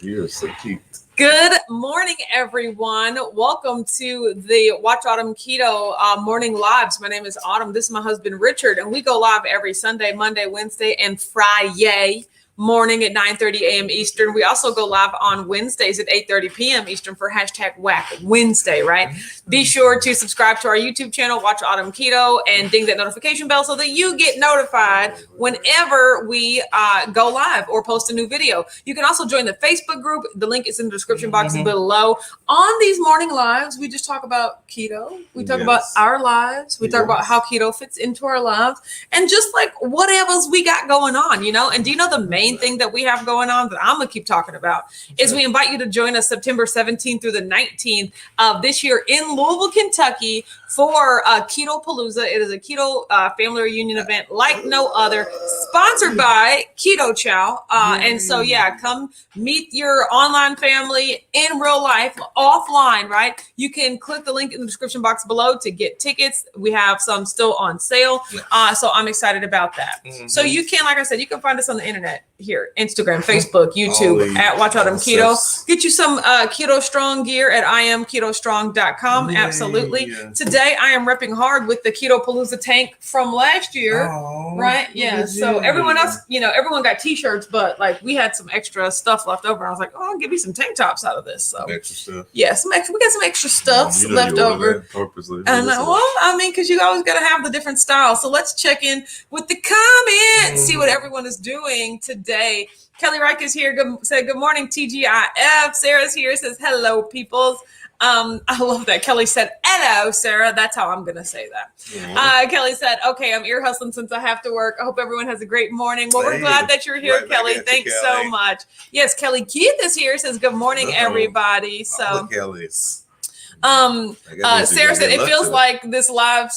You're so cute. Good morning, everyone. Welcome to the Watch Autumn Keto morning lives. My name is Autumn. This is my husband, Richard, and we go live every Sunday, Monday, Wednesday, and Friday morning at 9:30 a.m. Eastern. We also go live on Wednesdays at 8:30 p.m. Eastern for hashtag Whack Wednesday, right? Be sure to subscribe to our YouTube channel, Watch Autumn Keto, and ding that notification bell so that you get notified whenever we go live or post a new video. You can also join the Facebook group. The link is in the description box below. On these morning lives, we just talk about keto. We talk about our lives. We talk about how keto fits into our lives and just like whatever we got going on, you know? And do you know the main thing that we have going on that I'm going to keep talking about is we invite you to join us September 17th through the 19th of this year in Louisville, Kentucky for Keto Palooza. It is a keto family reunion event like no other, sponsored by Keto Chow. And so, yeah, come meet your online family in real life, offline, right? You can click the link in the description box below to get tickets. We have some still on sale. So I'm excited about that. So you can, like I said, you can find us on the internet here, Instagram, Facebook, YouTube at Watch Autumn Keto. Get you some Keto Strong gear at imketostrong.com. Absolutely. Today I am repping hard with the Keto Palooza tank from last year, right? Yeah. So everyone else, you know, everyone got t-shirts, but like we had some extra stuff left over. I was like, oh, I'll give you some tank tops out of this. So extra stuff. Yeah, we got some extra stuff left over. Purposely. And well, I mean, because you always got to have the different styles. So let's check in with the comments, see what everyone is doing today. Kelly Reich is here. Said good morning, TGIF. Sarah's here. Says hello, peoples. I love that. Kelly said, hello, Sarah. That's how I'm going to say that. Kelly said, okay, I'm ear hustling since I have to work. I hope everyone has a great morning. Well, we're glad that you're here, Kelly. Thanks so much. Yes, Kelly Keith is here. Says good morning, everybody. So Kelly's. Sarah said, it feels like this live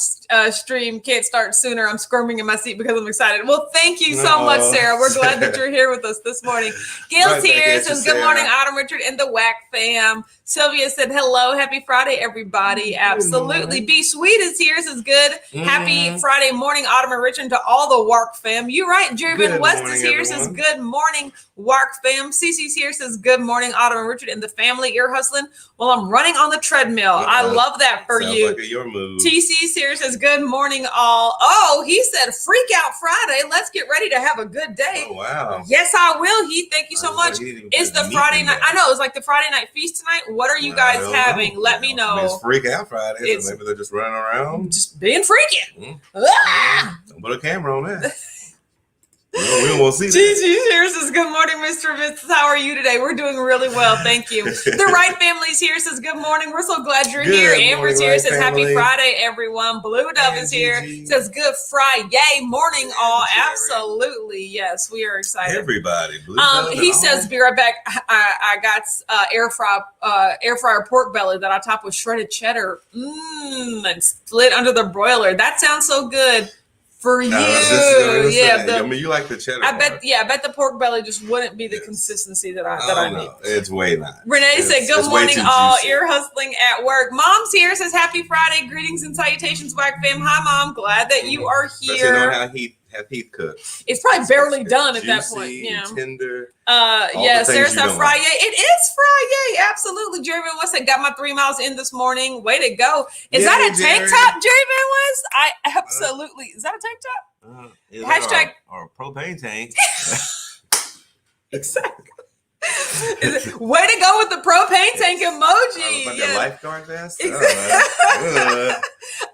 stream can't start sooner. I'm squirming in my seat because I'm excited. Well, thank you so much, Sarah. We're glad that you're here with us this morning. Gail's here. Says, good morning, Autumn, Richard, and the Whack fam. Sylvia said, hello. Happy Friday, everybody. Absolutely. Be Sweet is here. Says, good. Happy Friday morning, Autumn and Richard, to all the Wark fam. You're right. Jeremy West is here. Says, good morning, Wark fam. Cece's here. Says, good morning, Autumn and Richard, and the family ear hustling while I'm running on the treadmill. I love that for you. Like your move. TC's here. Says, good morning, all. Oh, he said, freak out Friday. Let's get ready to have a good day. Oh, wow. Yes, I will, Heath. Thank you so much. It's the Friday night. I know. It's like the Friday night feast tonight. What are you guys having? Let me know. It's freak out Friday. So maybe they're just running around. Just being freaky. Don't put a camera on that. We don't want to see that. Gigi here says, good morning, Mr. Vince. How are you today? We're doing really well. Thank you. The Wright family's here. Says, good morning. We're so glad you're here. Amber's here. Says, happy Friday, everyone. Blue Dove is here. Says, good Friday morning, all. Absolutely. Yes, we are excited. Everybody. He says, be right back. I got air fryer pork belly that I topped with shredded cheddar and split under the broiler. That sounds so good. For you, I mean, you like the cheddar. I bet the pork belly just wouldn't be the consistency that I need. It's way not. Renee said, "Good morning, all. Ear hustling at work." Mom's here. Says, "Happy Friday. Greetings and salutations, Whack fam." Hi, Mom. Glad that you are here. Know how Heath cooks. It's probably barely done at that point. Yeah, tender. Sarah said Friday. It is Friday. Absolutely. Jerry Van West said, got my 3 miles in this morning. Way to go. Is that a tank top, Jerry Van West? I absolutely. Is that a tank top? Hashtag or a propane tank. Exactly. Way to go with the propane tank emoji. Like a lifeguard vest?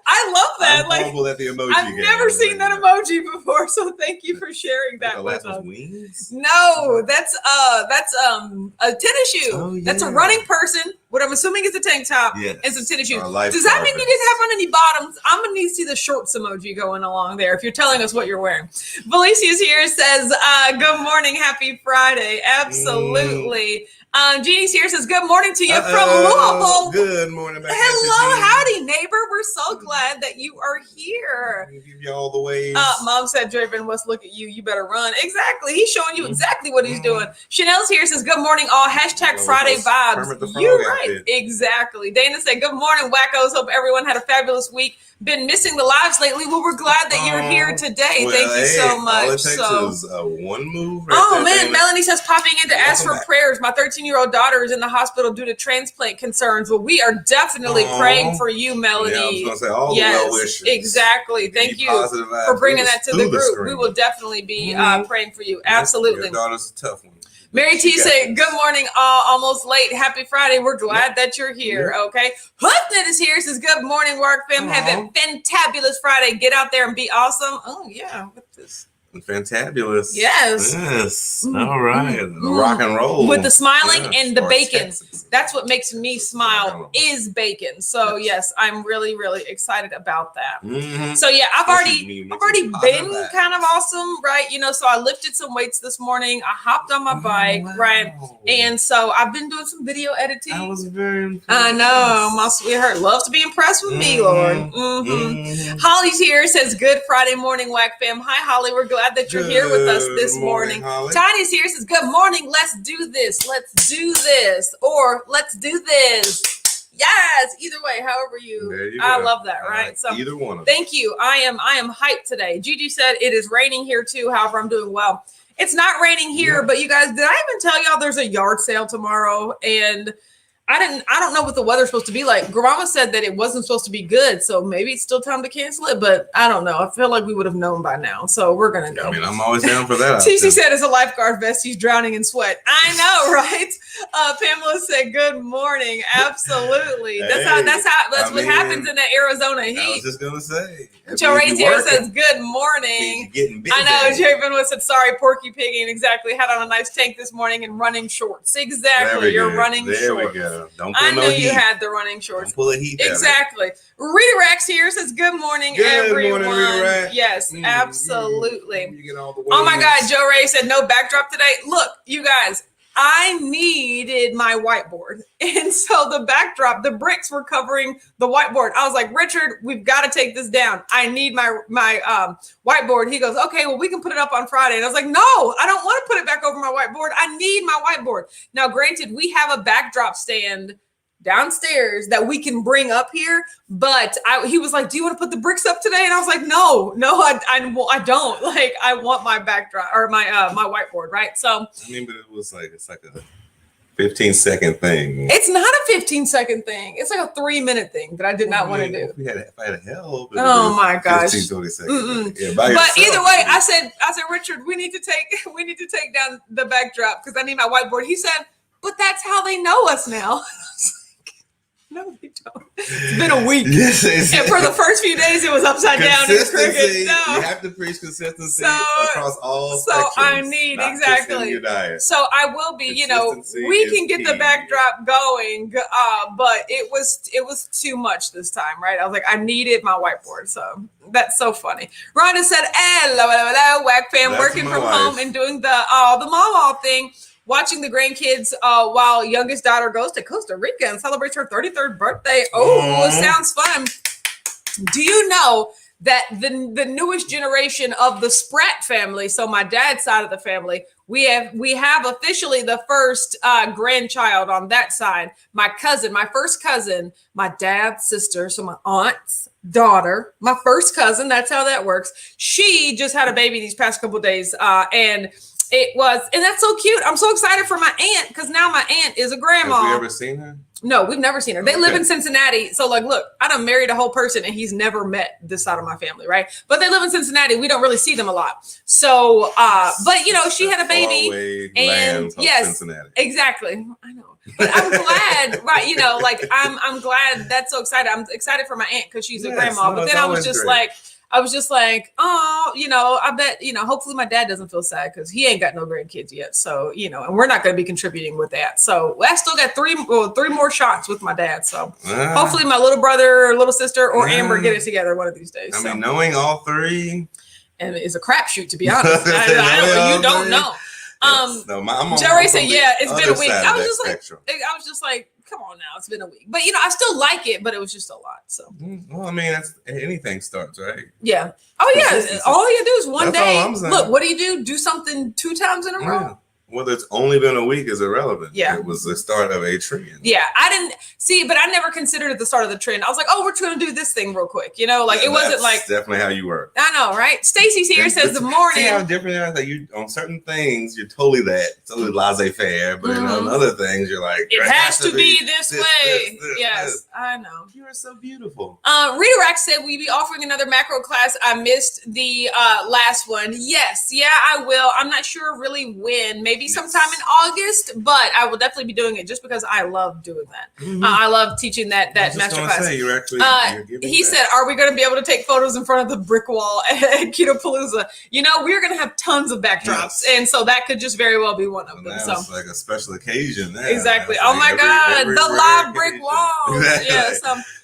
I love that. I'm horrible at the emoji I've never seen that emoji before, so thank you for sharing that with us. Wings? No, that's a tennis shoe. That's a running person what I'm assuming is a tank top Yes. and some tennis shoes. Our Does that mean you didn't have lifeguard on any bottoms? I'm gonna need to see the shorts emoji going along there if you're telling us what you're wearing. Felicia's here, says, good morning, happy Friday. Absolutely. Jeannie's here, says, good morning to you from Louisville. Good morning, back Hello, howdy, neighbor. We're so glad that you are here. Give you all the ways. Mom said, Draven West, look at you. You better run. Exactly. He's showing you exactly what he's doing. Chanel's here, says, good morning, all. Hashtag Friday vibes. You're right. Exactly. Dana said, good morning, wackos. Hope everyone had a fabulous week. Been missing the lives lately. Well, we're glad that you're here today. Thank you so much. All it takes is one move. Man, Melanie says, popping in to ask for prayers. My 13-year-old daughter is in the hospital due to transplant concerns. Well, we are definitely praying for you, Melanie. Yeah, I was going to say all the well wishes. Exactly. Thank you for bringing that to the group. We will definitely be praying for you. Absolutely. Your daughter's a tough one. Mary T said, good morning, all. Almost late. Happy Friday. We're glad that you're here. Okay. Hooknet is here. Says, good morning, work fam. Have a fantabulous Friday. Get out there and be awesome. Oh, yeah. What's this? Fantabulous. Yes. All right. Rock and roll. With the smiling and the bacon. That's what makes me smile is bacon. So yes, I'm really, really excited about that. So yeah, I've already been kind of awesome, right? So I lifted some weights this morning. I hopped on my bike, right? And so I've been doing some video editing. I was very impressed. I know. My sweetheart loves to be impressed with me, Lord. Holly's here, says, good Friday morning, Whack fam. Hi, Holly. We're glad that you're here with us this morning. Tiny's here, says, good morning. Let's do this. Let's do this. Or let's do this. Yes. Either way, however I love that, right? So either one of them. Thank you. I am hyped today. Gigi said it is raining here too. However, I'm doing well. It's not raining here, but you guys, did I even tell y'all there's a yard sale tomorrow? And I don't know what the weather's supposed to be like. Grandma said that it wasn't supposed to be good, so maybe it's still time to cancel it, but I don't know. I feel like we would have known by now, so we're going to go. I mean, I'm always down for that. TC said as a lifeguard vest, he's drowning in sweat. I know, right? Pamela said, good morning. Absolutely. That's what happens in the Arizona heat. I was just going to say. Joe Ray's here says, good morning. I know, Jerry Benoit said, sorry, Porky Pigging. Exactly. Had on a nice tank this morning and running shorts. Exactly. You're running shorts. There we go. I knew you had the running shorts. Don't pull a heat. Exactly. Rita Rax here says, good morning, everyone. Morning, Rita Rax. Yes, absolutely. Oh my God, Joe Ray said no backdrop today. Look, you guys, I needed my whiteboard. And so the backdrop, the bricks were covering the whiteboard. I was like, Richard, we've got to take this down. I need my whiteboard. He goes, okay, well, we can put it up on Friday. And I was like, no, I don't want to put it back over my whiteboard. I need my whiteboard. Now, granted, we have a backdrop stand downstairs that we can bring up here, but he was like, do you want to put the bricks up today? And I was like, no, I don't. Like, I want my backdrop or my whiteboard, right? So I mean, but it's like a 15-second thing. It's not a 15-second thing. It's like a 3-minute thing that I did not want to do. If I had help. Oh my gosh. 15, 20 seconds. Yeah, but either way, I said, Richard, we need to take down the backdrop because I need my whiteboard. He said, but that's how they know us now. No, they don't. It's been a week. Yes, and for the first few days, it was upside down and crooked. No. You have to preach consistency across all spectrums. So I need, exactly. Your diet. So I will be, we can get the backdrop going, but it was too much this time, right? I was like, I needed my whiteboard. So that's so funny. Rhonda said, hello, Whack fam, working from home and doing the mama thing. Watching the grandkids while youngest daughter goes to Costa Rica and celebrates her 33rd birthday. Oh, it sounds fun. Do you know that the newest generation of the Spratt family, so my dad's side of the family, we have officially the first grandchild on that side. My first cousin, my dad's sister, so my aunt's daughter, my first cousin, that's how that works. She just had a baby these past couple of days, and that's so cute. I'm so excited for my aunt because now my aunt is a grandma. Have you ever seen her? No, we've never seen her. They live in Cincinnati. So look, I done married a whole person and he's never met this side of my family, right? But they live in Cincinnati. We don't really see them a lot. So, but she had a baby. And yes, Cincinnati. Exactly. I know. But I'm glad, right? I'm glad that's so excited. I'm excited for my aunt because she's a grandma. But then I was just like, I was just like, oh, I bet, hopefully my dad doesn't feel sad because he ain't got no grandkids yet. So, and we're not going to be contributing with that. So I still got three more shots with my dad. So hopefully my little brother or little sister or Amber get it together one of these days. I mean, knowing all three. And it's a crapshoot, to be honest. You don't know. Jerry said, "Yeah, it's been a week." I was just like, "Come on now, it's been a week." But I still like it, but it was just a lot. So, well, I mean, anything starts, right? Yeah. Oh yeah. All you do is one day. Look, what do? Do something 2 times in a row. Yeah. Whether it's only been a week is irrelevant. Yeah. It was the start of a trend. Yeah. I didn't see, but I never considered it the start of the trend. I was like, oh, we're going to do this thing real quick. It wasn't like. Definitely how you work. I know, right? Stacy's here, says the morning. See how different it is? Like you, on certain things, you're totally laissez-faire. But on other things, you're like, it has to be this way. Yes, I know. You are so beautiful. Rita Rack said, will you be offering another macro class? I missed the last one. Yes. Yeah, I will. I'm not sure really when. Maybe sometime in August, but I will definitely be doing it just because I love doing that. Mm-hmm. I love teaching that master class. You're giving he said, are we going to be able to take photos in front of the brick wall at Keto Palooza? We're going to have tons of backdrops. And so that could just very well be one of them. So it's like a special occasion. Exactly. Oh my God. The live brick wall. Exactly. Yes.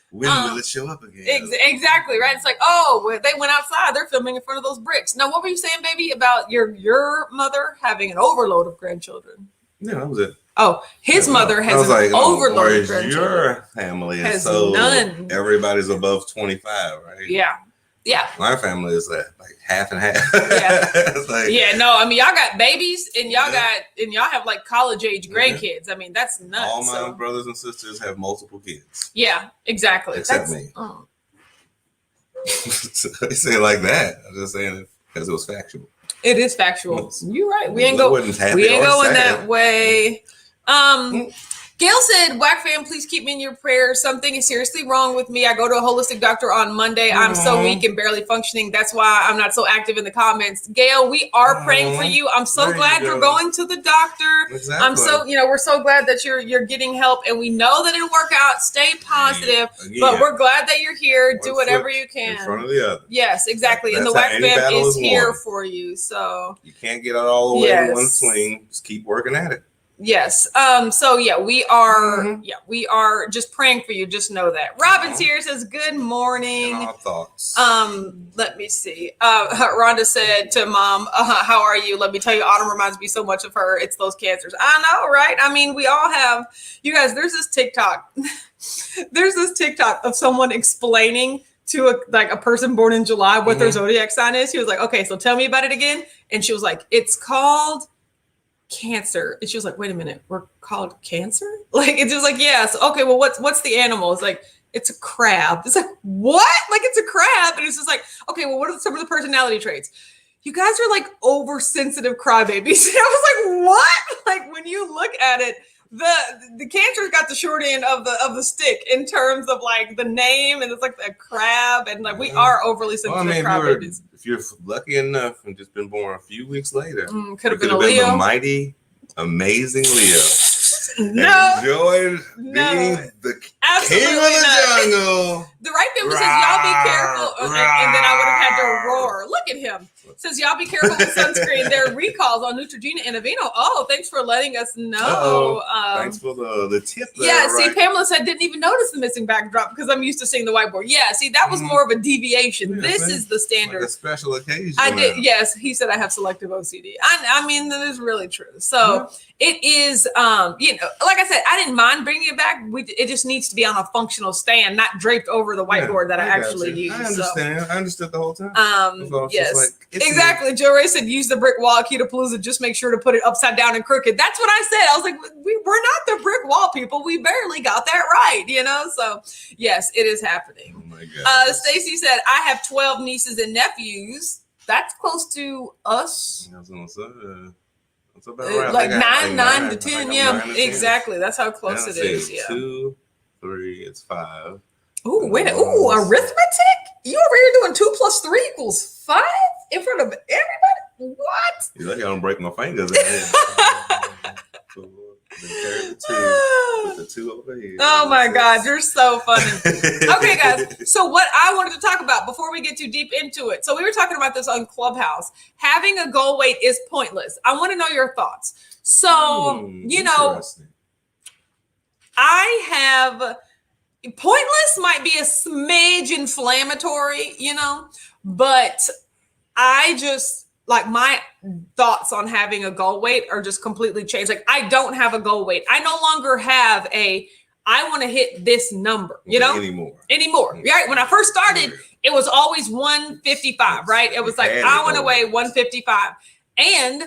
When will it show up again? Exactly, right? It's like, oh, they went outside. They're filming in front of those bricks. Now, what were you saying, baby, about your mother having an overload of grandchildren? Yeah, that was it. Oh, his mother has an overload of grandchildren. Your family has so none. Everybody's above 25, right? Yeah. Yeah. My family is like half and half. Yeah. It's like, y'all got babies and y'all have like college age grandkids. I mean, that's nuts. All my brothers and sisters have multiple kids. Yeah, exactly. Except me. Oh. I say it like that. I'm just saying it because it was factual. It is factual. You're right. We ain't going that way. Gail said, Whack fam, please keep me in your prayers. Something is seriously wrong with me. I go to a holistic doctor on Monday. I'm so weak and barely functioning. That's why I'm not so active in the comments. Gail, we are praying for you. I'm so glad you're going to the doctor. Exactly. I'm so, we're so glad that you're getting help, and we know that it'll work out. Stay positive. But we're glad that you're here. Do whatever you can. In front of the other. Yes, exactly. And the Whack fam is here for you. So you can't get out all the way in one swing. Just keep working at it. Yes. So we are just praying for you. Just know that. Robin's here, says good morning. Our thoughts. Let me see. Rhonda said to mom, how are you? Let me tell you, Autumn reminds me so much of her. It's those cancers. I know, right? I mean, we all have, you guys, there's this TikTok of someone explaining to a person born in July what their zodiac sign is. He was like, okay, so tell me about it again. And she was like, it's called Cancer. And she was like, wait a minute, we're called Cancer? Like, it's just like, yes. Okay, well, what's the animal? It's like, it's a crab. It's like, what? Like, it's a crab. And it's just like, okay, well, what are some of the personality traits? You guys are like oversensitive crybabies. And I was like, what? Like, when you look at it, the Cancer's got the short end of the stick in terms of like the name, and it's like a crab, and like we are overly sensitive crybabies. If you're lucky enough and just been born a few weeks later, could have been a Leo. The mighty, amazing Leo. No, enjoyed being the king of the jungle. The right family says, y'all be careful. And then I would have had to roar. Look at him. Says, y'all be careful with sunscreen. There are recalls on Neutrogena and Aveeno. Oh, thanks for letting us know. Thanks for the tip there. Yeah, see, Pamela said, didn't even notice the missing backdrop because I'm used to seeing the whiteboard. Yeah, see, that was more of a deviation. Yeah, this is the standard. Like a special occasion. I did. Yes, he said I have selective OCD. I mean, that is really true. So it is, like I said, I didn't mind bringing it back. It just needs to be on a functional stand, not draped over the whiteboard that I actually use. I understand. I understood the whole time. Yes. Exactly. Joe Ray said, use the brick wall at Keto Palooza. Just make sure to put it upside down and crooked. That's what I said. I was like, we're not the brick wall people. We barely got that right, So, yes, it is happening. Oh my God. Stacy said, I have 12 nieces and nephews. That's close to us. That's about right. Like 9 to 10. Yeah, exactly. That's how close it is. Yeah. 2, 3, it's 5. Ooh, wait. Ooh, arithmetic? You over here doing 2 + 3 = 5 in front of everybody? What? You're lucky I don't break my fingers. 2 with the two over here. Oh my God, you're so funny. Okay, guys. So what I wanted to talk about before we get too deep into it. So we were talking about this on Clubhouse. Having a goal weight is pointless. I want to know your thoughts. So, I have pointless might be a smidge inflammatory, but I just like my thoughts on having a goal weight are just completely changed. Like I don't have a goal weight. I no longer have I want to hit this number, anymore. Right. When I first started, it was always 155, right? It was like, I want to weigh 155. And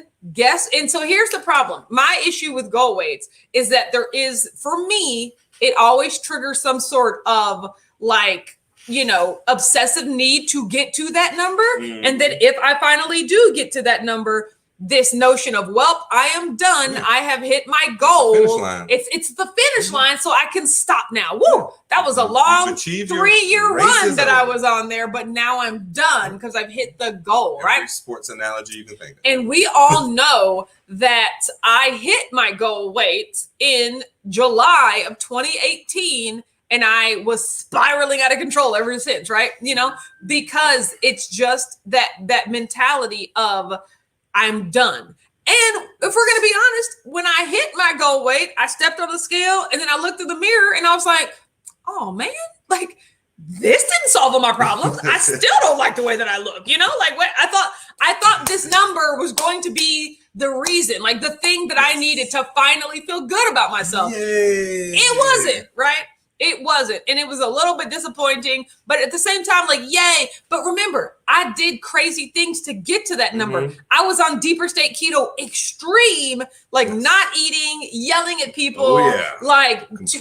so here's the problem. My issue with goal weights is that for me, it always triggers some sort of obsessive need to get to that number. Mm-hmm. And then if I finally do get to that number, this notion of, well, I am done. Yeah. I have hit my goal. It's the finish line, so I can stop now. Woo! That was a long 3-year run that I was on there, but now I'm done because I've hit the goal, right? Sports analogy you can think of. And we all know that I hit my goal weight in July of 2018. And I was spiraling out of control ever since, right? Because it's just that mentality of I'm done. And if we're going to be honest, when I hit my goal weight, I stepped on the scale and then I looked in the mirror and I was like, oh man, like this didn't solve all my problems. I still don't like the way that I look, I thought this number was going to be the reason, like the thing that I needed to finally feel good about myself. Yay. It wasn't, right? It wasn't. And it was a little bit disappointing, but at the same time, like, yay. But remember, I did crazy things to get to that number. Mm-hmm. I was on deeper state keto extreme, like not eating, yelling at people,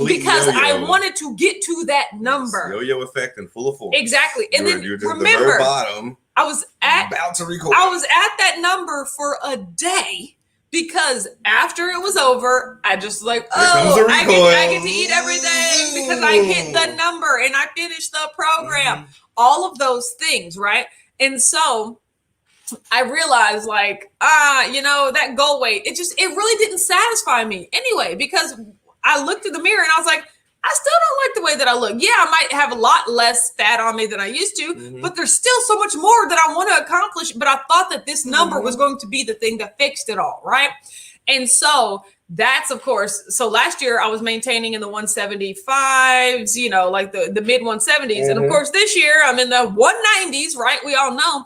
because yo-yo. I wanted to get to that number. Yo-yo effect in full force. Exactly. And then remember, the bottom, I was at that number for a day. Because after it was over, I just I get to eat everything because I hit the number and I finished the program. Mm-hmm. All of those things, right? And so I realized that goal weight, it really didn't satisfy me anyway, because I looked in the mirror and I was like, I still don't like the way that I look. Yeah, I might have a lot less fat on me than I used to, mm-hmm. but there's still so much more that I want to accomplish. But I thought that this number mm-hmm. was going to be the thing that fixed it all, right? And so that's, of course, so last year I was maintaining in the 175s, like the mid 170s. Mm-hmm. And of course, this year I'm in the 190s, right? We all know.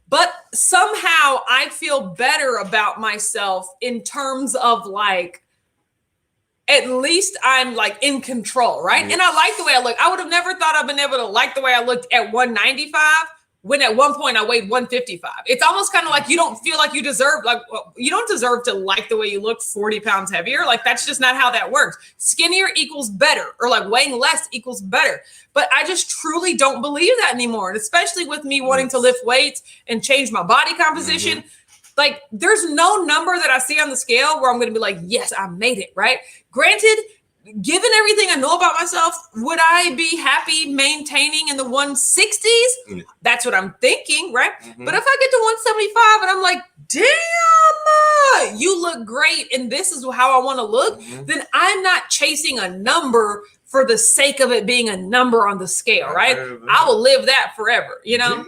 But somehow I feel better about myself in terms of at least I'm in control, right? Yes. And I like the way I look. I would have never thought I'd been able to like the way I looked at 195 when at one point I weighed 155. It's almost kind of like you don't feel like you deserve, you don't deserve to like the way you look 40 pounds heavier. That's just not how that works. Skinnier equals better, or weighing less equals better. But I just truly don't believe that anymore. And especially with me wanting to lift weights and change my body composition, mm-hmm. There's no number that I see on the scale where I'm going to be yes, I made it, right? Granted, given everything I know about myself, would I be happy maintaining in the 160s? Mm. That's what I'm thinking, right? Mm-hmm. But if I get to 175 and I'm like, damn, you look great and this is how I want to look, mm-hmm. then I'm not chasing a number for the sake of it being a number on the scale, right? I will live that forever, Damn.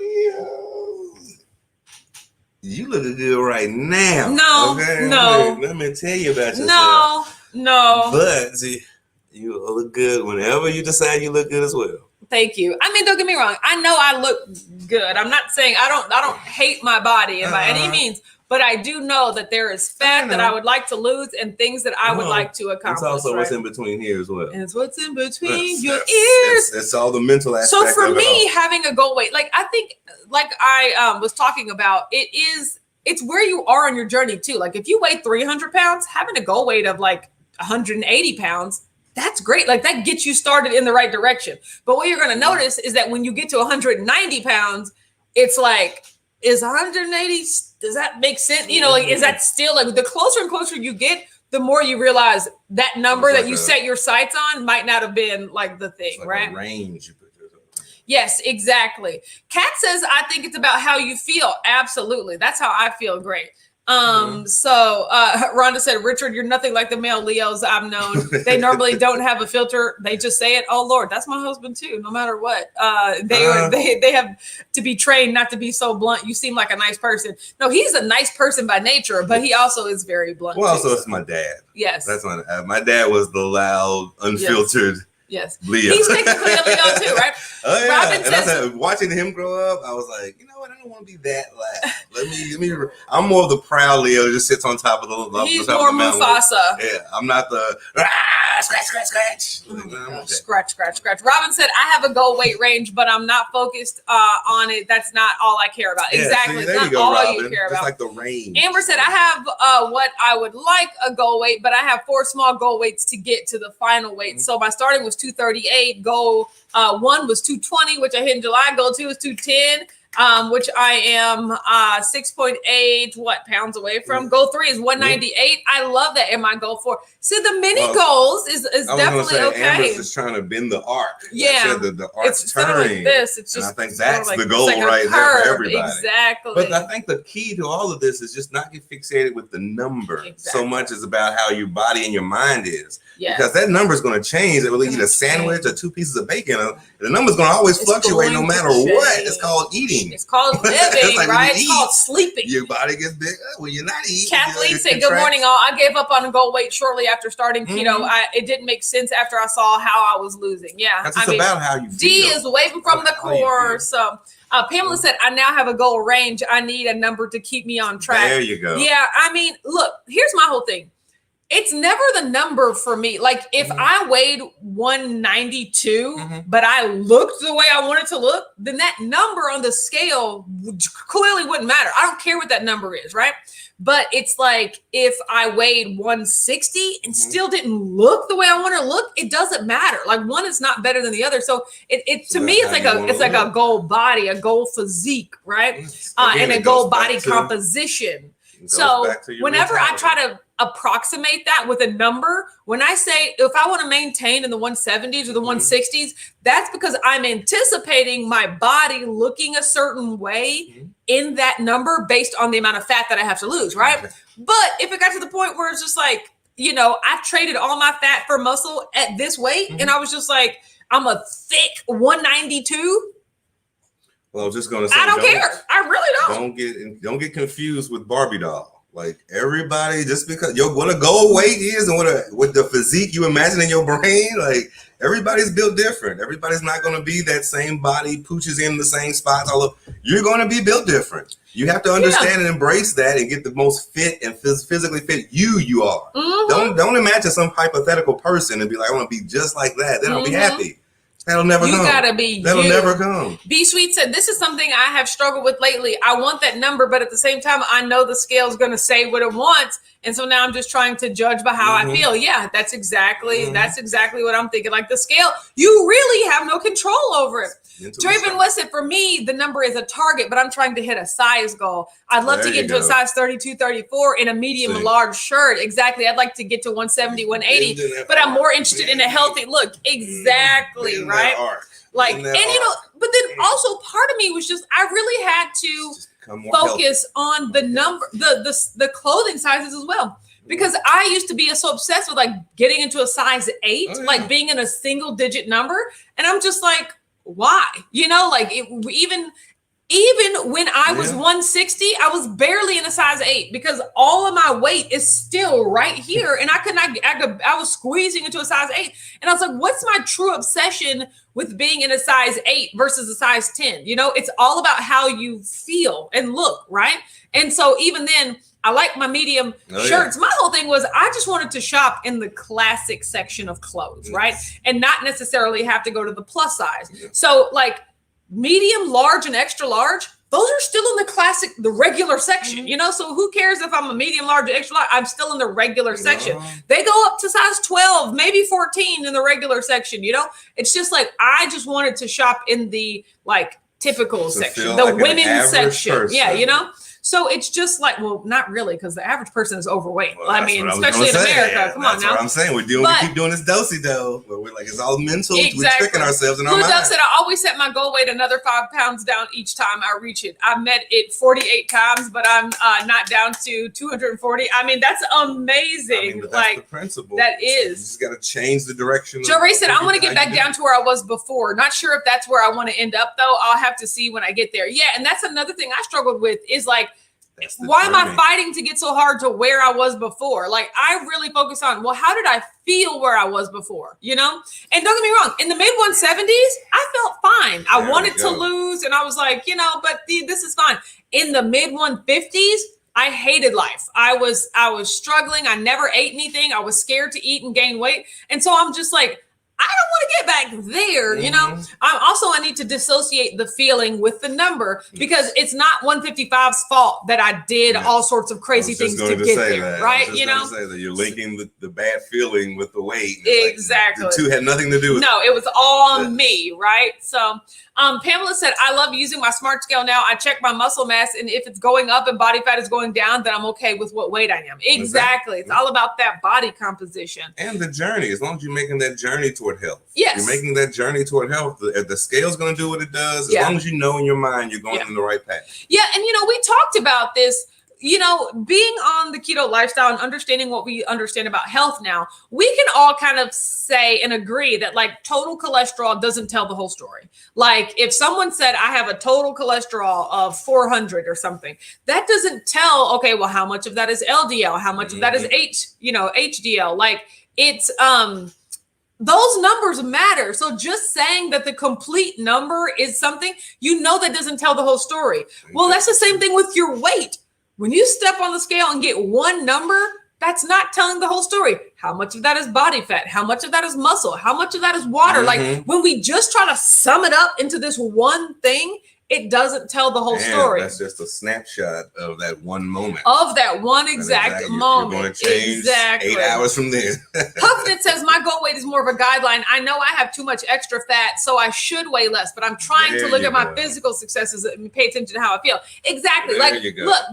You look good right now. No, okay? No. Let me tell you about yourself. No. But see, you look good whenever you decide you look good as well. Thank you. I mean, don't get me wrong. I know I look good. I'm not saying I don't hate my body by any means, but I do know that there is fat that I would like to lose and things that I would like to accomplish. It's also what's in between here as well. And it's what's in between your ears. It's all the mental aspect. So for me, having a goal weight, I think, I was talking about, it's where you are on your journey too. If you weigh 300 pounds, having a goal weight of 180 pounds, that's great. That gets you started in the right direction. But what you're going to notice is that when you get to 190 pounds, it's is 180, does that make sense? Is that still the closer and closer you get, the more you realize that number that you set your sights on might not have been the thing, right? A range you put yourself in. Yes, exactly. Kat says, I think it's about how you feel. Absolutely. That's how I feel great. So Rhonda said, Richard, you're nothing like the male Leos I've known. They normally don't have a filter. They just say it. Oh Lord, that's my husband too, no matter what. They have to be trained not to be so blunt. You seem like a nice person. No, he's a nice person by nature, but he also is very blunt. Well, too. also it's my dad. Yes. That's my dad was the loud, unfiltered. Yes. Leo. He's technically a Leo too, right? Oh yeah. Robin and says, I said, watching him grow up, I was like, you know what? I don't want to be that loud. Let me. I'm more of the proud Leo that just sits on top of the. He's top more of the mountain. Mufasa. Yeah, I'm not the scratch. Oh, scratch. Robin said, I have a goal weight range, but I'm not focused on it. That's not all I care about. Yeah, exactly. See, there not you go, all Robin. you care Just about. like the range. Amber said, I have what I would like a goal weight, but I have 4 small goal weights to get to the final weight. So my starting was 238. Goal 1 was 220, which I hit in July. Goal 2 was 210. Which I am 6.8 pounds away from. Goal 3 is 198. I love that. And my goal 4. See, the mini goals is definitely okay. Amber's just trying to bend the arc. Yeah, the arc's it's turning. like this. It's just. And I think that's like, the goal like right there for everybody. Exactly. But I think the key to all of this is just not get fixated with the number so much as about how your body and your mind is. Yes. Because that number is going to change. It will eat a sandwich or 2 pieces of bacon. The number's going to always fluctuate no matter what. It's called eating. It's called living, like right? It's called sleeping. Your body gets bigger when you're not eating. Kathleen said, good morning, all. I gave up on a goal weight shortly after starting keto. It didn't make sense after I saw how I was losing. Yeah. That's about how you feel. D is waving from the core. So Pamela said, I now have a goal range. I need a number to keep me on track. There you go. Yeah. I mean, look, here's my whole thing. It's never the number for me. Like if I weighed 192, but I looked the way I wanted to look, then that number on the scale clearly wouldn't matter. I don't care what that number is, right? But it's like if I weighed 160 and still didn't look the way I want to look, it doesn't matter. Like one is not better than the other. So it to me, it's like a goal body, a goal physique, right? And a goal body composition. So whenever I try to approximate that with a number, when I say if I want to maintain in the 170s or the 160s, that's because I'm anticipating my body looking a certain way in that number based on the amount of fat that I have to lose, right? But if it got to the point where it's just like, you know, I've traded all my fat for muscle at this weight, and I was just like, I'm a thick 192. Well, I was just gonna say, I don't care. I really don't get confused with Barbie doll. Like everybody, just because what a goal weight is and what the physique you imagine in your brain, like everybody's built different. Everybody's not going to be that same body, pooches in the same spots. You're going to be built different. You have to understand and embrace that and get the most fit and physically fit you are. Don't imagine some hypothetical person and be like, I want to be just like that. Then I'll be happy. That'll never come. You gotta be. That'll never come. B Sweet said, this is something I have struggled with lately. I want that number, but at the same time, I know the scale is going to say what it wants. And so now I'm just trying to judge by how I feel. Yeah, that's exactly what I'm thinking. Like the scale, you really have no control over it. Draven West said, for me, the number is a target, but I'm trying to hit a size goal. I'd love to get into a size 32, 34 in a medium large shirt. Exactly. I'd like to get to 170, 180, but I'm more interested in a healthy look. Exactly. Right. Like, and you know, but then also part of me was just, I really had to focus on the number, the clothing sizes as well. Because I used to be so obsessed with like getting into a size 8, like being in a single digit number. And I'm just like, why? You know, like even when I was 160, I was barely in a size 8 because all of my weight is still right here. And I was squeezing into a size 8. And I was like, what's my true obsession with being in a size 8 versus a size 10? You know, it's all about how you feel and look, right? And so even then, I like my medium shirts. My whole thing was I just wanted to shop in the classic section of clothes, right? And not necessarily have to go to the plus size. So like medium, large, and extra large, those are still in the regular section, you know? So who cares if I'm a medium, large, or extra large? I'm still in the regular section. They go up to size 12, maybe 14 in the regular section, you know? It's just like, I just wanted to shop in the like typical section, the women's section. Yeah, you know? So it's just like, well, not really, because the average person is overweight. Well, I mean, especially in America. Come on now. That's what I'm saying. We keep doing this do-si-do, where we're like, it's all mental. Exactly. We're tricking ourselves in our Blue mind. Duck said, I always set my goal weight another 5 pounds down each time I reach it. I met it 48 times, but I'm not down to 240. I mean, that's amazing. I mean, but that's the principle. That is. You just got to change the direction. Joe Ray said, I want to get back down to where I was before. Not sure if that's where I want to end up, though. I'll have to see when I get there. Yeah, and that's another thing I struggled with is like, why am I fighting to get so hard to where I was before? Like, I really focus on, well, how did I feel where I was before? You know? And don't get me wrong, in the mid 170s, I felt fine. I wanted to lose, and I was like, but this is fine. In the mid 150s, I hated life. I was struggling. I never ate anything. I was scared to eat and gain weight. And so I'm just like, I don't want to get back there, I need to dissociate the feeling with the number, because it's not 155's fault that I did all sorts of crazy things to get there, right? Say that you're linking the bad feeling with the weight. Exactly. Like the two had nothing to do with it. No, it was all on me, right? So Pamela said, I love using my smart scale now. I check my muscle mass, and if it's going up and body fat is going down, then I'm okay with what weight I am. Exactly. It's all about that body composition. And the journey, as long as you're making that journey toward health. Yes. You're making that journey toward health. The scale's going to do what it does. As long as you know in your mind you're going in the right path. Yeah. And, we talked about this, being on the keto lifestyle and understanding what we understand about health now, we can all kind of say and agree that like total cholesterol doesn't tell the whole story. Like if someone said, I have a total cholesterol of 400 or something, that doesn't tell, okay, well, how much of that is LDL? How much of that is HDL? Like it's, those numbers matter. So just saying that the complete number is something, that doesn't tell the whole story. Well, that's the same thing with your weight. When you step on the scale and get one number, that's not telling the whole story. How much of that is body fat? How much of that is muscle? How much of that is water? Like when we just try to sum it up into this one thing, it doesn't tell the whole story. That's just a snapshot of that one moment. Of that one exact moment. You're going to change 8 hours from there. Huffman says, my goal weight is more of a guideline. I know I have too much extra fat, so I should weigh less, but I'm trying to look at my physical successes and pay attention to how I feel. Exactly. Look,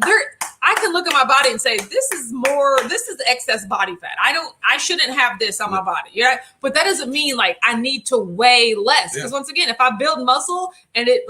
I can look at my body and say, this is excess body fat. I shouldn't have this on my body. But that doesn't mean like I need to weigh less. Because once again, if I build muscle and it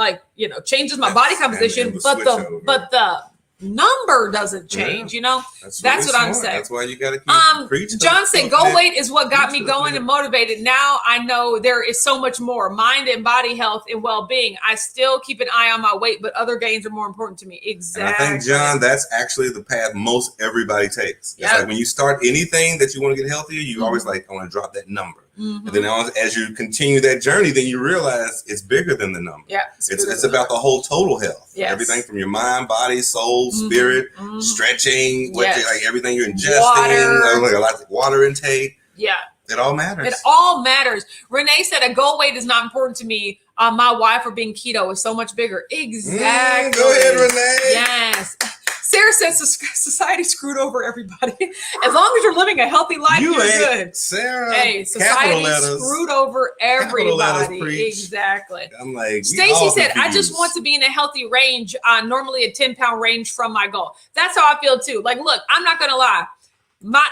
changes my body composition, but the number doesn't change, That's what I'm saying. That's why you got to keep preaching. John said, goal weight is what got me going and motivated. Now I know there is so much more. Mind and body health and well-being. I still keep an eye on my weight, but other gains are more important to me. Exactly. And I think, John, that's actually the path most everybody takes. It's like when you start anything that you want to get healthier, you always like, I want to drop that number. And then as you continue that journey, then you realize it's bigger than the number. Yeah, it's about the whole total health. Yes. Everything from your mind, body, soul, spirit, stretching, like everything you're ingesting, like a lot of water intake. Yeah. It all matters. It all matters. Renee said a goal weight is not important to me. My why for being keto is so much bigger. Exactly. Go ahead, Renee. Yes. Sarah says society screwed over everybody. As long as you're living a healthy life, you're good. Sarah. Hey, society screwed over everybody. Exactly. I'm like, Stacy said, I just want to be in a healthy range, normally a 10-pound range from my goal. That's how I feel too. Like, look, I'm not gonna lie.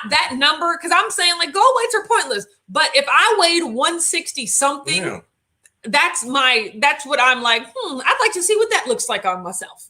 That number, because I'm saying like goal weights are pointless. But if I weighed 160 something, that's what I'm like, I'd like to see what that looks like on myself,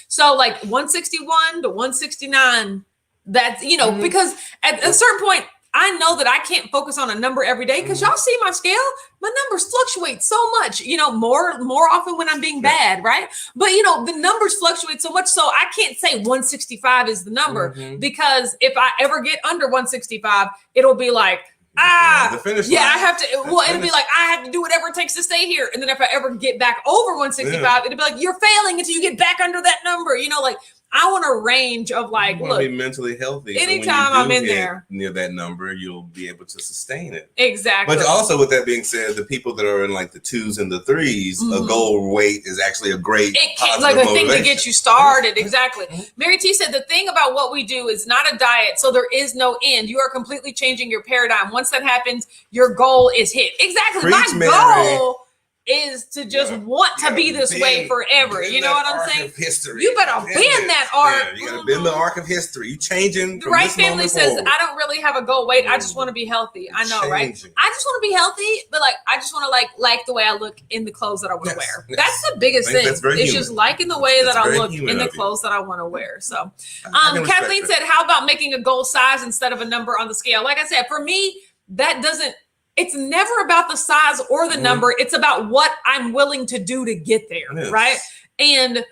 So like 161 to 169, that's, because at a certain point, I know that I can't focus on a number every day because y'all see my scale, my numbers fluctuate so much, more often when I'm being bad, right? But, the numbers fluctuate so much. So I can't say 165 is the number because if I ever get under 165, it'll be like, the finish line. I have to, it'll be like, I have to do whatever it takes to stay here. And then if I ever get back over 165, it'll be like, you're failing until you get back under that number, like, I want a range of like, look, be mentally healthy. Anytime I'm in there near that number, you'll be able to sustain it. Exactly. But also, with that being said, the people that are in like the 2s and the 3s, a goal weight is actually a great like a thing to get you started. Exactly. Mary T said the thing about what we do is not a diet, so there is no end. You are completely changing your paradigm. Once that happens, your goal is hit. Exactly. My goal is to just want to be this way forever. You know what I'm saying? History. You better bend that arc. You gotta bend the arc of history. You changing. The right family says, I don't really have a goal weight. I just want to be healthy. I know, right? I just want to be healthy, but like I just want to like the way I look in the clothes that I want to wear. Yes. That's the biggest thing. It's just liking the way that I look in the clothes that I want to wear. So Kathleen said, how about making a goal size instead of a number on the scale? Like I said, for me, that doesn't. It's never about the size or the number. It's about what I'm willing to do to get there, right? And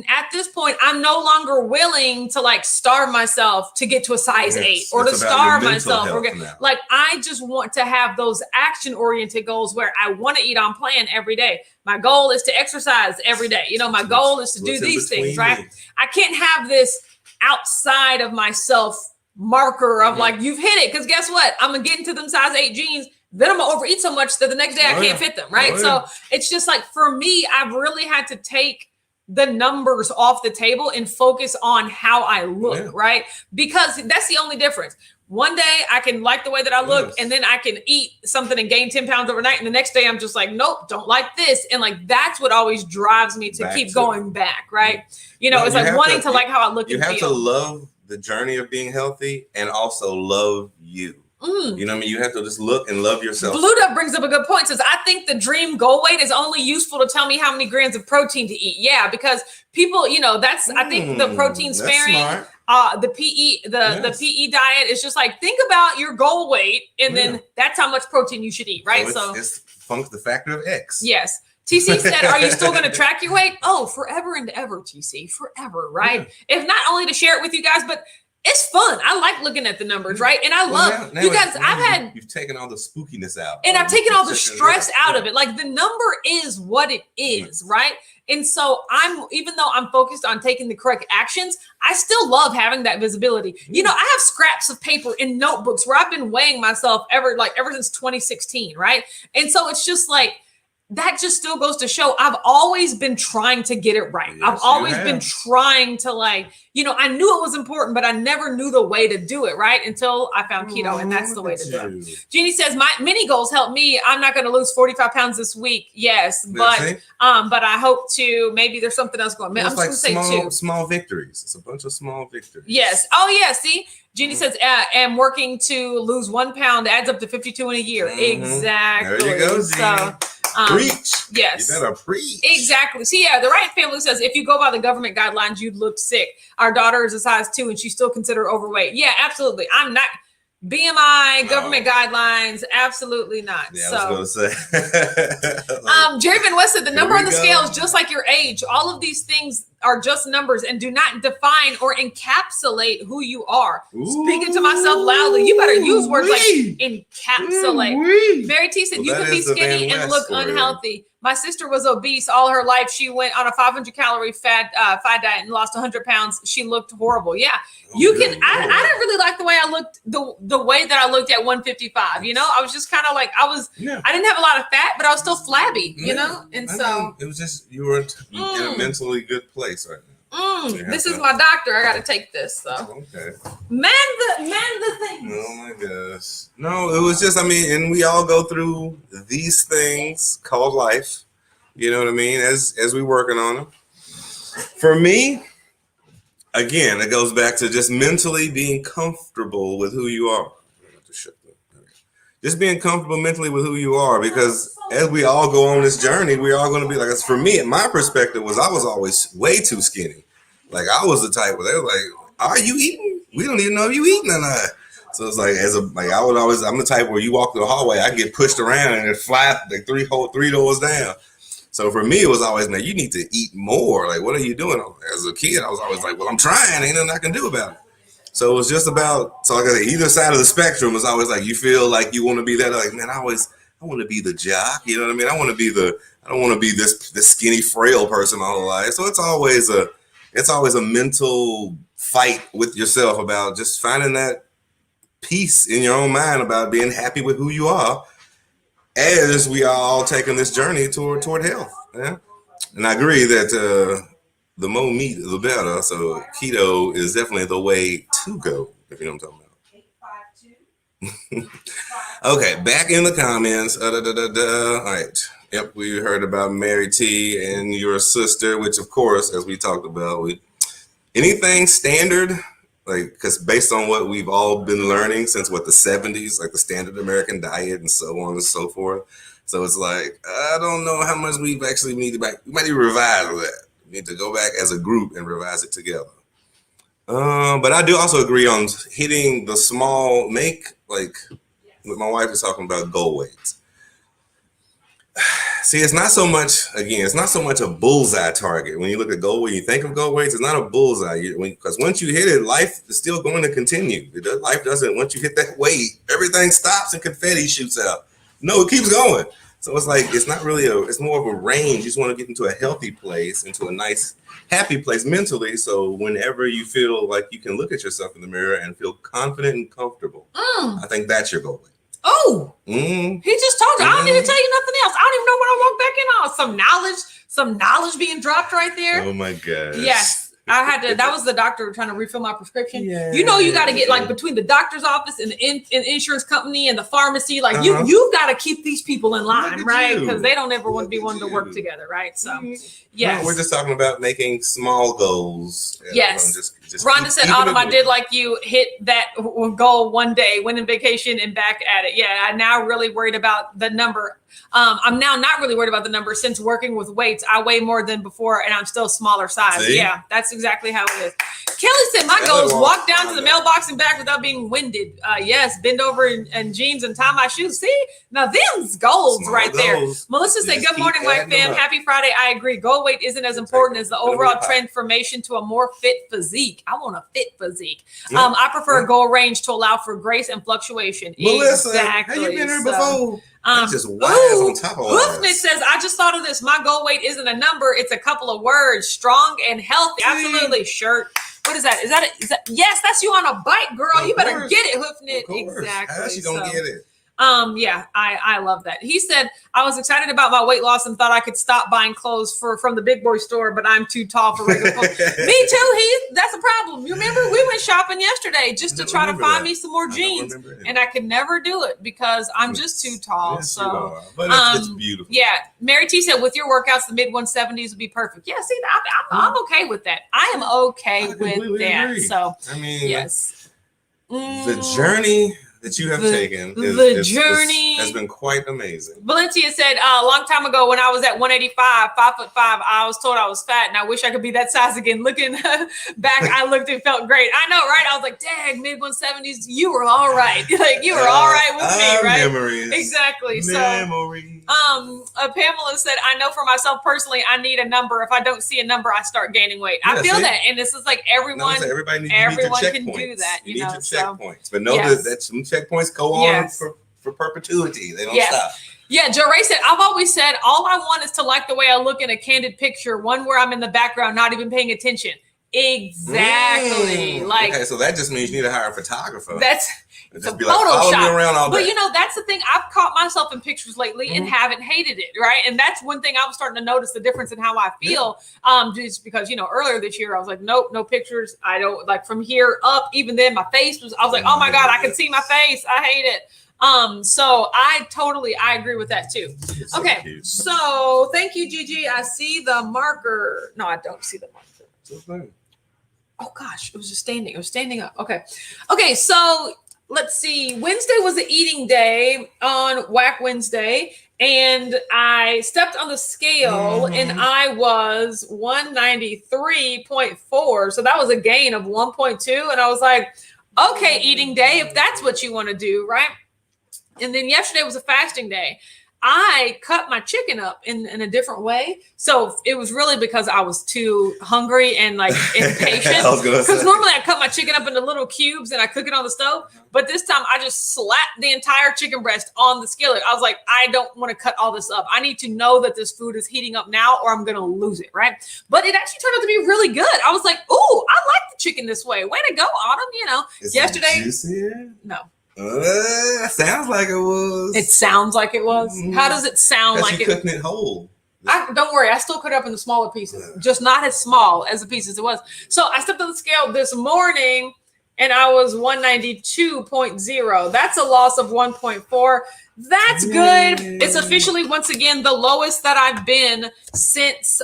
at this point, I'm no longer willing to like starve myself to get to a size 8 or to starve myself. Like I just want to have those action-oriented goals where I want to eat on plan every day. My goal is to exercise every day. You know, my goal is to do these things, right? I can't have this outside of myself marker of like, you've hit it. Because guess what? I'm going to get into them size 8 jeans. Then I'm going to overeat so much that the next day I can't fit them, right? So it's just like, for me, I've really had to take the numbers off the table and focus on how I look, right? Because that's the only difference. One day I can like the way that I look and then I can eat something and gain 10 pounds overnight. And the next day I'm just like, nope, don't like this. And like, that's what always drives me to keep going back, right? You know, it's like wanting to like how I look and feel. You have to love the journey of being healthy and also love you. You know what I mean? You have to just look and love yourself. Blue Dove brings up a good point. Says, I think the dream goal weight is only useful to tell me how many grams of protein to eat. Yeah, because people, you know, that's, I think the protein sparing, the PE diet is just like, think about your goal weight and then that's how much protein you should eat, right? So it's the factor of X. Yes. TC said, are you still going to track your weight? Oh, forever and ever, TC, forever, right? If not only to share it with you guys, but it's fun. I like looking at the numbers, right? And I love you guys. You've taken all the spookiness out, and I've taken all the stress out of it. Like the number is what it is, right? And so even though I'm focused on taking the correct actions, I still love having that visibility. You know, I have scraps of paper in notebooks where I've been weighing myself ever since 2016, right? And so it's just like, that just still goes to show I've always been trying to get it right. I've always been trying to like, you know, I knew it was important, but I never knew the way to do it, right? Until I found keto, and that's the way to do it. Jeannie says, my mini goals help me. I'm not going to lose 45 pounds this week. Yes, but I hope to. Maybe there's something else going on. I'm just going to say 2. Small victories. It's a bunch of small victories. Yes. Oh, yeah. See? Jeannie says, am working to lose 1 pound adds up to 52 in a year. Exactly. There you go, Jeannie. Preach. Yes. You better preach. Exactly. See, the right family says, if you go by the government guidelines, you'd look sick. Our daughter is a size 2 and she's still considered overweight. Yeah, absolutely. I'm not. BMI, government guidelines, absolutely not. Yeah, I was going to say. Jerry Van West said, the number on the scale is just like your age. All of these things are just numbers and do not define or encapsulate who you are. Speaking to myself loudly, you better use words like encapsulate. Mary T said, you can be skinny and look unhealthy. My sister was obese all her life. She went on a 500-calorie fat diet and lost 100 pounds. She looked horrible. Yeah, you can. I didn't really like the way I looked, the way that I looked at 155. You know, I was just kind of like I didn't have a lot of fat, but I was still flabby. You know, and it was just you were in a mentally good place right now. This is my doctor. I got to take this. So okay. Man the things. Oh my gosh. No, it was just, and we all go through these things called life. You know what I mean? As we're working on them. For me, again, it goes back to just mentally being comfortable with who you are. Just being comfortable mentally with who you are, because as we all go on this journey, we're all going to be like, for me, my perspective was I was always way too skinny. Like I was the type where they were like, are you eating? We don't even know if you eating or not. So it's like, I'm the type where you walk through the hallway, I get pushed around and it fly like three doors down. So for me, it was always, man, you need to eat more. Like, what are you doing? As a kid, I was always like, well, I'm trying. Ain't nothing I can do about it. So it was just about, so like I said, either side of the spectrum was always like, you feel like you want to be that, like, man, I want to be the jock. You know what I mean? I don't want to be this skinny, frail person my whole life. So it's always a mental fight with yourself about just finding that peace in your own mind about being happy with who you are as we are all taking this journey toward health. Yeah. And I agree that the more meat, the better. So keto is definitely the way to go, if you know what I'm talking about. Okay, back in the comments. All right. Yep, we heard about Mary T and your sister, which of course, as we talked about, anything standard, like, because based on what we've all been learning since the 70s, like the standard American diet and so on and so forth. So it's like, I don't know how much we need to we might need to revise that. We need to go back as a group and revise it together. But I do also agree on hitting the small, what my wife is talking about, goal weights. See, it's not so much a bullseye target. When you look at goal weight, you think of goal weights, it's not a bullseye. Because once you hit it, life is still going to continue. Life doesn't, once you hit that weight, everything stops and confetti shoots out. No, it keeps going. So it's like, it's not really it's more of a range. You just want to get into a healthy place, into a nice, happy place mentally. So whenever you feel like you can look at yourself in the mirror and feel confident and comfortable, I think that's your goal weight. Oh, he just told you. I don't need to tell you nothing else. I don't even know what I walked back in on. Some knowledge being dropped right there. Oh my gosh. Yes. I had to, that was the doctor trying to refill my prescription. Yeah. You know, you got to get like between the doctor's office and the insurance company and the pharmacy, like you've got to keep these people in line, right? Because they don't ever want to be one to work together, right? So, yes. No, we're just talking about making small goals. Yes. Rhonda said, Autumn, I did like you hit that goal one day, went on vacation and back at it. Yeah, I'm now really worried about the number. I'm now not really worried about the number since working with weights. I weigh more than before and I'm still smaller size. See? Yeah, that's exactly how it is. Kelly said, my goal is walk down to the mailbox and back without being winded. Yes, bend over in jeans and tie my shoes. See, now them's goals small right goals. There. Melissa said, good morning, White fam. Happy Friday. I agree. Goal weight isn't as important as the overall transformation to a more fit physique. I want a fit physique. I prefer a goal range to allow for grace and fluctuation. Melissa, exactly. Have you been here before? Just wise on top of Hoofman says, I just thought of this. My goal weight isn't a number. It's a couple of words. Strong and healthy. Absolutely. Shirt. What is that? Is that? Yes, that's you on a bike, girl. You better get it, Hoofman. Exactly. How she gonna get it? Yeah, I love that. He said, I was excited about my weight loss and thought I could stop buying clothes from the big boy store, but I'm too tall for regular clothes. Me too, Heath. That's a problem. You remember we went shopping yesterday just to try to find me some more jeans, and I could never do it because I'm just too tall. Yes, so, but it's beautiful. Yeah, Mary T said, with your workouts, the mid 170s would be perfect. Yeah, see, I'm okay with that. I am okay with that. Agree. So, I mean, yes, the journey that you have taken has been quite amazing. Valencia said, a long time ago when I was at 185, 5'5", I was told I was fat and I wish I could be that size again. Looking back, I looked and felt great. I know, right? I was like, dang, mid 170s, you were all right. Like you were all right with me, right? Memories. Exactly. Memories. So Pamela said, I know for myself personally, I need a number. If I don't see a number, I start gaining weight. I feel that. And this is like everyone can do that. You need your checkpoints. But know that some checkpoints go on for perpetuity. They don't stop. Yeah, Joe Ray said, I've always said, all I want is to like the way I look in a candid picture, one where I'm in the background, not even paying attention. Exactly. Okay, so that just means you need to hire a photographer. That's just be like, follow me around all day. But you know, that's the thing. I've caught myself in pictures lately and haven't hated it, right? And that's one thing I'm starting to notice the difference in how I feel. Just because, you know, earlier this year I was like, nope, no pictures. I don't like from here up. Even then, my face was. I was like, oh my god, I can see my face. I hate it. So I agree with that too. Okay, so thank you, Gigi. I see the marker. No, I don't see the marker. Oh gosh, it was just standing. It was standing up. Okay. So let's see. Wednesday was the eating day on Whack Wednesday, and I stepped on the scale and I was 193.4. So that was a gain of 1.2. And I was like, okay, eating day, if that's what you want to do, right? And then yesterday was a fasting day. I cut my chicken up in a different way. So it was really because I was too hungry and like impatient. Because normally I cut my chicken up into little cubes and I cook it on the stove. But this time I just slapped the entire chicken breast on the skillet. I was like, I don't want to cut all this up. I need to know that this food is heating up now or I'm going to lose it, right? But it actually turned out to be really good. I was like, ooh, I like the chicken this way. Way to go, Autumn. You know, yesterday. It juicier? No. Sounds like it was. It sounds like it was. How does it sound like it? Cooking it whole. Don't worry, I still cut it up into smaller pieces, just not as small as the pieces it was. So I stepped on the scale this morning and I was 192.0. That's a loss of 1.4. That's good. It's officially, once again, the lowest that I've been since,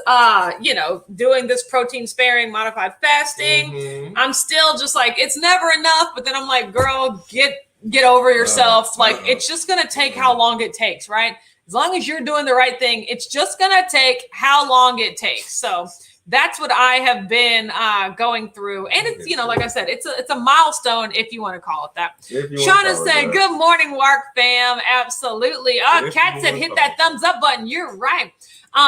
doing this protein sparing modified fasting. I'm still just like, it's never enough. But then I'm like, girl, get over yourself. It's just going to take how long it takes, right? As long as you're doing the right thing, it's just going to take how long it takes. So that's what I have been going through. And it's, like I said, it's a milestone, if you want to call it that. Shauna said, good morning, Wark fam. Absolutely. Kat said, hit that thumbs up button. You're right.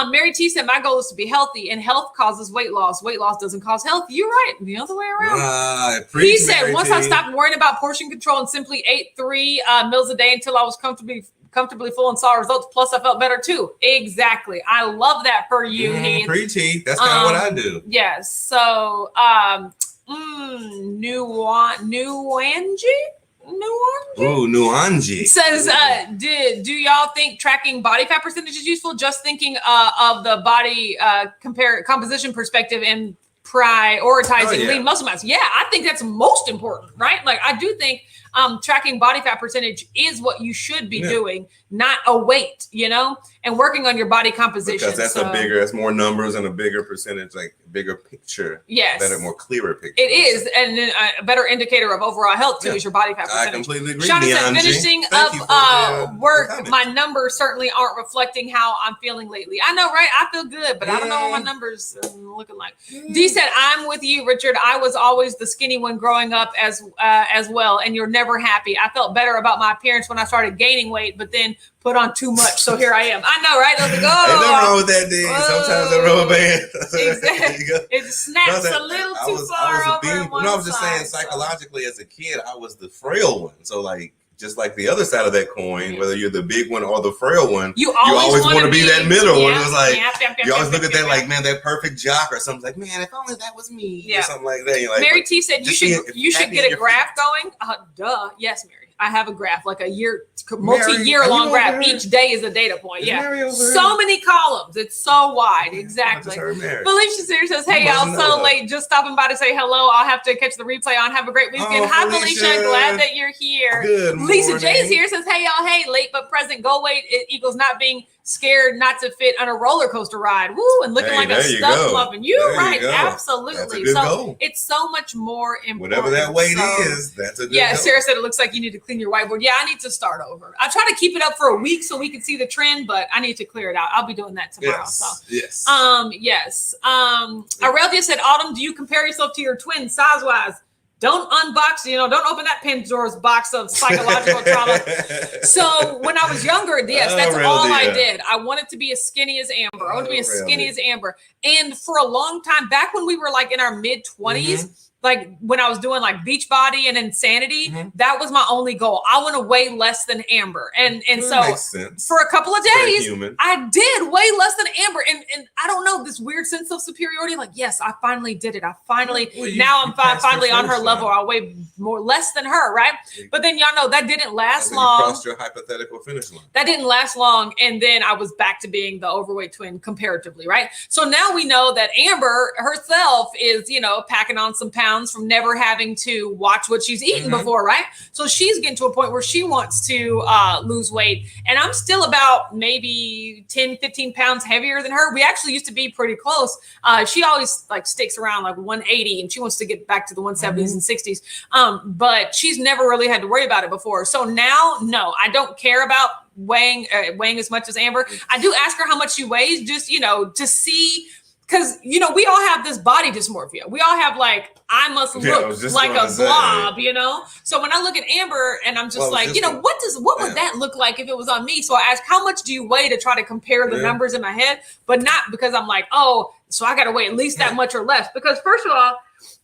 Mary T said, my goal is to be healthy, and health causes weight loss. Weight loss doesn't cause health. You're right. The other way around. He said, once I stopped worrying about portion control and simply ate 3 meals a day until I was comfortably full and saw results. Plus, I felt better too. Exactly. I love that for you, Heath. Preachy. That's kind of what I do. Yes. So, Nuanji says, do y'all think tracking body fat percentage is useful? Just thinking of the body composition perspective and prioritizing lean muscle mass. Yeah, I think that's most important, right? Like, I do think tracking body fat percentage is what you should be doing, not a weight, and working on your body composition. Because that's more numbers and a bigger percentage, like bigger picture. Yes. Better, more clearer picture. It is. And then a better indicator of overall health too is your body fat percentage. I completely agree. Shauna said, finishing up work, my numbers certainly aren't reflecting how I'm feeling lately. I know, right? I feel good, but I don't know what my numbers are looking like. D said, I'm with you, Richard. I was always the skinny one growing up as well, and you're never happy. I felt better about my appearance when I started gaining weight, but then put on too much. So here I am. I know, right? I was like, ain't nothing wrong with that, dude. Sometimes a rubber band. Exactly. It snaps a little too far over. I was just saying, psychologically, as a kid, I was the frail one. So, like, just like the other side of that coin, whether you're the big one or the frail one, you always want to be that middle one. It was like, you always look at that like, man, that perfect jock or something. Like, man, if only that was me or something like that. You're like, Mary T said you should get a graph going. Duh. Yes, Mary. I have a graph, like a multi-year long graph. Each day is a data point. So many columns. It's so wide. Exactly. Felicia Sears says, hey, y'all, so late. Just stopping by to say hello. I'll have to catch the replay on. Have a great weekend. Hi, Felicia. Glad that you're here. Good Lisa J is here, says, hey, y'all. Hey, late but present. Goal weight equals not being scared not to fit on a roller coaster ride. Woo, and looking like a stuffed muffin. You're right. Absolutely. So it's so much more important. Whatever that weight is, that's a good goal. Sarah said it looks like you need to clean your whiteboard. Yeah, I need to start over. I try to keep it up for a week so we can see the trend, but I need to clear it out. I'll be doing that tomorrow. Yes. Aurelia said, Autumn, do you compare yourself to your twin size-wise? Don't unbox, don't open that Pandora's box of psychological trauma. So when I was younger, yes, that's all I did. I wanted to be as skinny as Amber. I wanted to be as skinny as Amber. And for a long time, back when we were like in our mid-20s, like when I was doing like Beachbody and Insanity, that was my only goal. I want to weigh less than Amber. And so for a couple of days, I did weigh less than Amber. And I don't know, this weird sense of superiority. Like, yes, I finally did it. I finally, now I'm finally on her level. I weigh less than her, right? But then y'all know that didn't last long. You crossed your hypothetical finish line. That didn't last long. And then I was back to being the overweight twin comparatively, right? So now we know that Amber herself is, packing on some pounds from never having to watch what she's eaten before, right? So she's getting to a point where she wants to lose weight. And I'm still about maybe 10, 15 pounds heavier than her. We actually used to be pretty close. She always like sticks around like 180 and she wants to get back to the 170s and 60s. But she's never really had to worry about it before. So now, no, I don't care about weighing as much as Amber. I do ask her how much she weighs just, to see. Because, we all have this body dysmorphia. We all have like, I must look like a blob, So when I look at Amber and I'm just what would that look like if it was on me? So I ask, how much do you weigh to try to compare the numbers in my head? But not because I'm like, oh, so I got to weigh at least that much or less. Because first of all,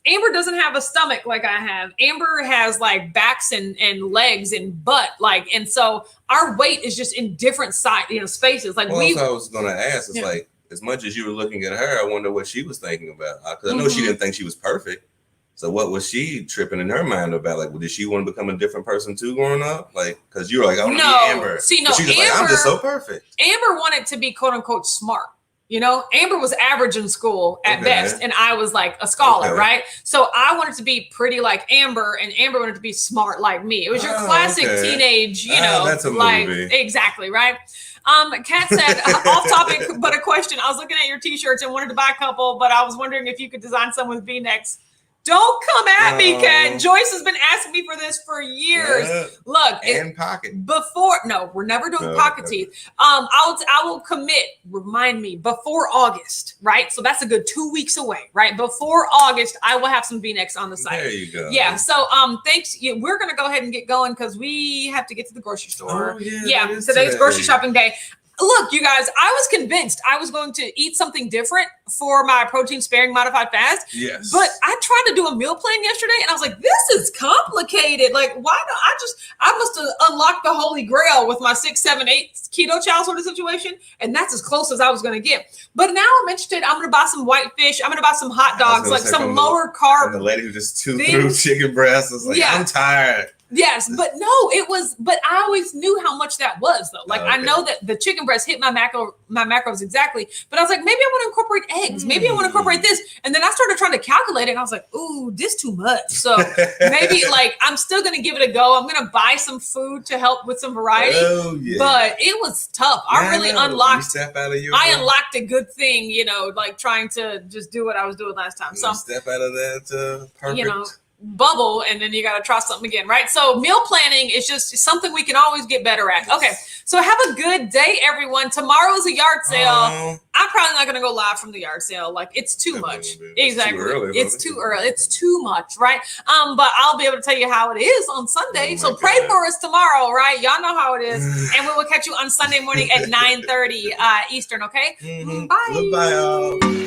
Amber doesn't have a stomach like I have. Amber has like backs and legs and butt, and so our weight is just in different spaces. Like I was going to ask, it's like, as much as you were looking at her, I wonder what she was thinking about. Because I know she didn't think she was perfect. So what was she tripping in her mind about? Like, did she want to become a different person too growing up? Like, because you were like, I want to be Amber. See, no, Amber, like, I'm just so perfect. Amber wanted to be quote unquote smart. You know, Amber was average in school at best, and I was like a scholar, right? So I wanted to be pretty like Amber, and Amber wanted to be smart like me. It was your classic teenage, you know, that's a like movie. Exactly, right? Kat said, off topic, but a question. I was looking at your t-shirts and wanted to buy a couple, but I was wondering if you could design some with V-necks. Don't come at me, Kat. Joyce has been asking me for this for years. Look, and pocket. No, we're never doing pocket teeth. I will commit. Remind me before August, right? So that's a good 2 weeks away, right? Before August, I will have some V-necks on the site. There you go. Yeah. So thanks. We're gonna go ahead and get going because we have to get to the grocery store. Oh, yeah. Today's grocery shopping day. Look, you guys, I was convinced I was going to eat something different for my protein sparing modified fast. Yes. But I tried to do a meal plan yesterday and I was like, this is complicated. Like, why don't I must have unlocked the holy grail with my 6, 7, 8 keto chow sort of situation. And that's as close as I was going to get. But now I'm interested. I'm going to buy some white fish. I'm going to buy some hot dogs, like some lower carb. And the lady who just threw chicken breasts was like, I'm tired. Yes, but no, but I always knew how much that was though. Like I know that the chicken breast hit my macros exactly, but I was like, maybe I want to incorporate eggs. Maybe I want to incorporate this. And then I started trying to calculate it and I was like, ooh, this too much. So maybe like, I'm still going to give it a go. I'm going to buy some food to help with some variety, but it was tough. I really unlocked a good thing, you know, like trying to just do what I was doing last time. So step out of that perfect. You know, bubble, and then you got to try something again, right? So meal planning is just something we can always get better at. Okay, so have a good day, everyone. Tomorrow is a yard sale. I'm probably not going to go live from the yard sale. Like it's too much. Exactly. It's too early. It's too much, right? But I'll be able to tell you how it is on Sunday. So pray for us tomorrow, right? Y'all know how it is. And we will catch you on Sunday morning at 9:30 Eastern, okay? Bye. Goodbye, y'all.